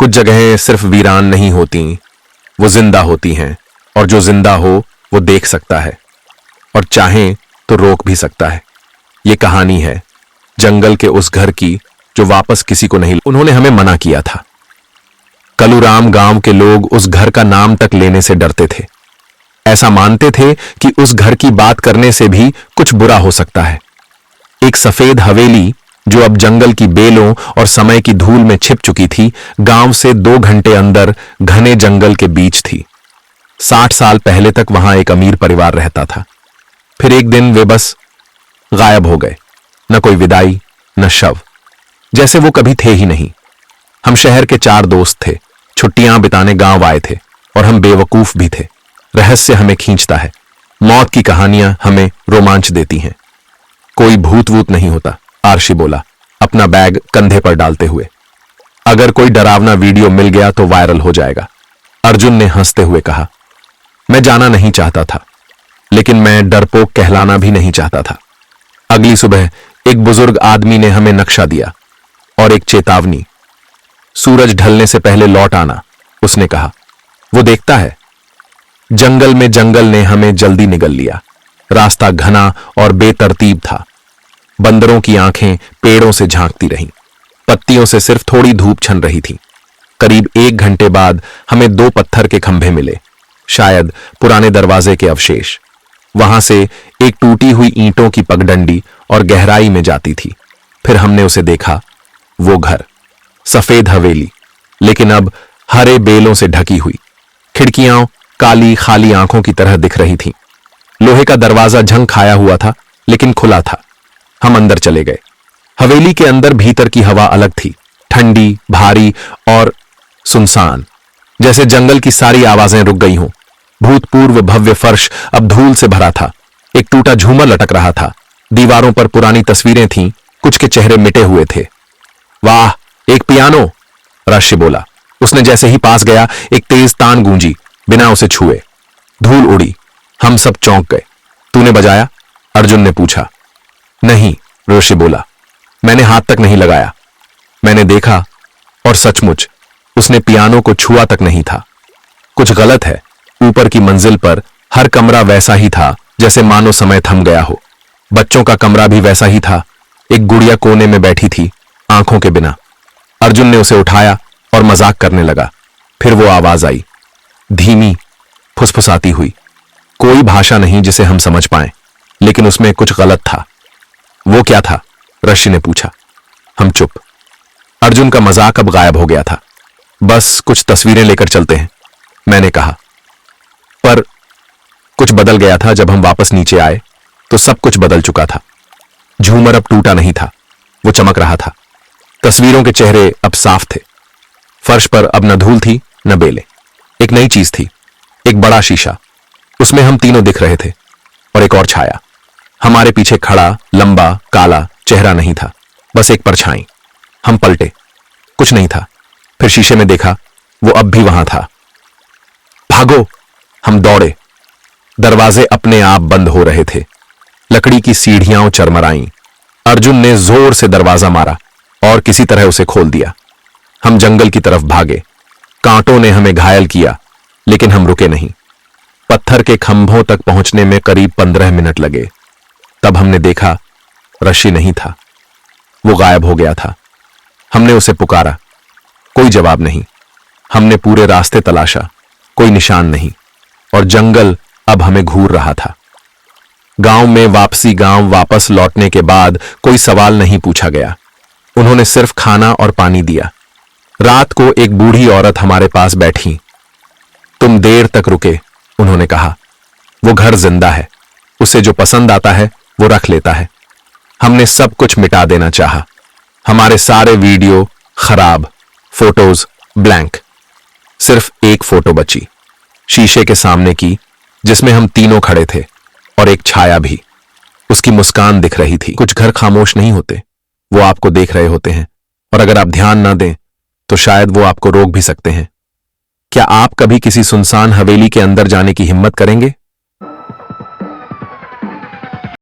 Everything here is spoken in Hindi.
कुछ जगहें सिर्फ वीरान नहीं होती, वो जिंदा होती हैं, और जो जिंदा हो वो देख सकता है और चाहे तो रोक भी सकता है। ये कहानी है जंगल के उस घर की जो वापस किसी को नहीं, उन्होंने हमें मना किया था। कलूराम गांव के लोग उस घर का नाम तक लेने से डरते थे। ऐसा मानते थे कि उस घर की बात करने से भी कुछ बुरा हो सकता है। एक सफेद हवेली जो अब जंगल की बेलों और समय की धूल में छिप चुकी थी, गांव से 2 घंटे अंदर घने जंगल के बीच थी। 60 साल पहले तक वहां एक अमीर परिवार रहता था। फिर एक दिन वे बस गायब हो गए। न कोई विदाई, न शव, जैसे वो कभी थे ही नहीं। हम शहर के 4 दोस्त थे, छुट्टियां बिताने गांव आए थे, और हम बेवकूफ भी थे। रहस्य हमें खींचता है, मौत की कहानियां हमें रोमांच देती हैं। कोई भूत वूत नहीं होता, आर्शी बोला, अपना बैग कंधे पर डालते हुए। अगर कोई डरावना वीडियो मिल गया तो वायरल हो जाएगा, अर्जुन ने हंसते हुए कहा। मैं जाना नहीं चाहता था, लेकिन मैं डरपोक कहलाना भी नहीं चाहता था। अगली सुबह एक बुजुर्ग आदमी ने हमें नक्शा दिया और एक चेतावनी। सूरज ढलने से पहले लौट आना, उसने कहा। वो देखता है। जंगल में जंगल ने हमें जल्दी निगल लिया। रास्ता घना और बेतरतीब था। बंदरों की आंखें पेड़ों से झांकती रहीं। पत्तियों से सिर्फ थोड़ी धूप छन रही थी। करीब 1 घंटे बाद हमें 2 पत्थर के खंभे मिले, शायद पुराने दरवाजे के अवशेष। वहां से एक टूटी हुई ईंटों की पगडंडी और गहराई में जाती थी। फिर हमने उसे देखा, वो घर, सफेद हवेली, लेकिन अब हरे बेलों से ढकी हुई। खिड़कियां काली खाली आंखों की तरह दिख रही थीं। लोहे का दरवाजा झंग खाया हुआ था, लेकिन खुला था। हम अंदर चले गए। हवेली के अंदर भीतर की हवा अलग थी, ठंडी, भारी और सुनसान, जैसे जंगल की सारी आवाजें रुक गई हों। भूतपूर्व भव्य फर्श अब धूल से भरा था। एक टूटा झूमर लटक रहा था। दीवारों पर पुरानी तस्वीरें थीं, कुछ के चेहरे मिटे हुए थे। वाह, एक पियानो, राशि बोला। उसने जैसे ही पास गया, एक तेज तान गूंजी, बिना उसे छुए। धूल उड़ी। हम सब चौंक गए। तूने बजाया? अर्जुन ने पूछा। नहीं, ऋषि बोला, मैंने हाथ तक नहीं लगाया। मैंने देखा, और सचमुच उसने पियानो को छुआ तक नहीं था। कुछ गलत है। ऊपर की मंजिल पर हर कमरा वैसा ही था, जैसे मानो समय थम गया हो। बच्चों का कमरा भी वैसा ही था। एक गुड़िया कोने में बैठी थी, आंखों के बिना। अर्जुन ने उसे उठाया और मजाक करने लगा। फिर वो आवाज आई, धीमी, फुसफुसाती हुई। कोई भाषा नहीं जिसे हम समझ पाएं, लेकिन उसमें कुछ गलत था। वो क्या था? ऋषि ने पूछा। हम चुप। अर्जुन का मजाक अब गायब हो गया था। बस कुछ तस्वीरें लेकर चलते हैं, मैंने कहा। पर कुछ बदल गया था। जब हम वापस नीचे आए तो सब कुछ बदल चुका था। झूमर अब टूटा नहीं था, वो चमक रहा था। तस्वीरों के चेहरे अब साफ थे। फर्श पर अब न धूल थी न बेले। एक नई चीज थी, एक बड़ा शीशा। उसमें हम तीनों दिख रहे थे, और एक और छाया। हमारे पीछे खड़ा लंबा काला चेहरा नहीं था, बस एक परछाई। हम पलटे, कुछ नहीं था। फिर शीशे में देखा, वो अब भी वहां था। भागो! हम दौड़े। दरवाजे अपने आप बंद हो रहे थे। लकड़ी की सीढ़ियां चरमराईं। अर्जुन ने जोर से दरवाजा मारा और किसी तरह उसे खोल दिया। हम जंगल की तरफ भागे। कांटों ने हमें घायल किया, लेकिन हम रुके नहीं। पत्थर के खंभों तक पहुंचने में करीब 15 मिनट लगे। तब हमने देखा, ऋषि नहीं था, वो गायब हो गया था। हमने उसे पुकारा, कोई जवाब नहीं। हमने पूरे रास्ते तलाशा, कोई निशान नहीं, और जंगल अब हमें घूर रहा था। गांव में वापसी, गांव वापस लौटने के बाद कोई सवाल नहीं पूछा गया। उन्होंने सिर्फ खाना और पानी दिया। रात को एक बूढ़ी औरत हमारे पास बैठी। तुम देर तक रुके, उन्होंने कहा। वो घर जिंदा है, उसे जो पसंद आता है वो रख लेता है। हमने सब कुछ मिटा देना चाहा। हमारे सारे वीडियो खराब, फोटोज ब्लैंक। सिर्फ एक फोटो बची, शीशे के सामने की, जिसमें हम तीनों खड़े थे, और एक छाया भी। उसकी मुस्कान दिख रही थी। कुछ घर खामोश नहीं होते, वो आपको देख रहे होते हैं, और अगर आप ध्यान ना दें तो शायद वो आपको रोक भी सकते हैं। क्या आप कभी किसी सुनसान हवेली के अंदर जाने की हिम्मत करेंगे?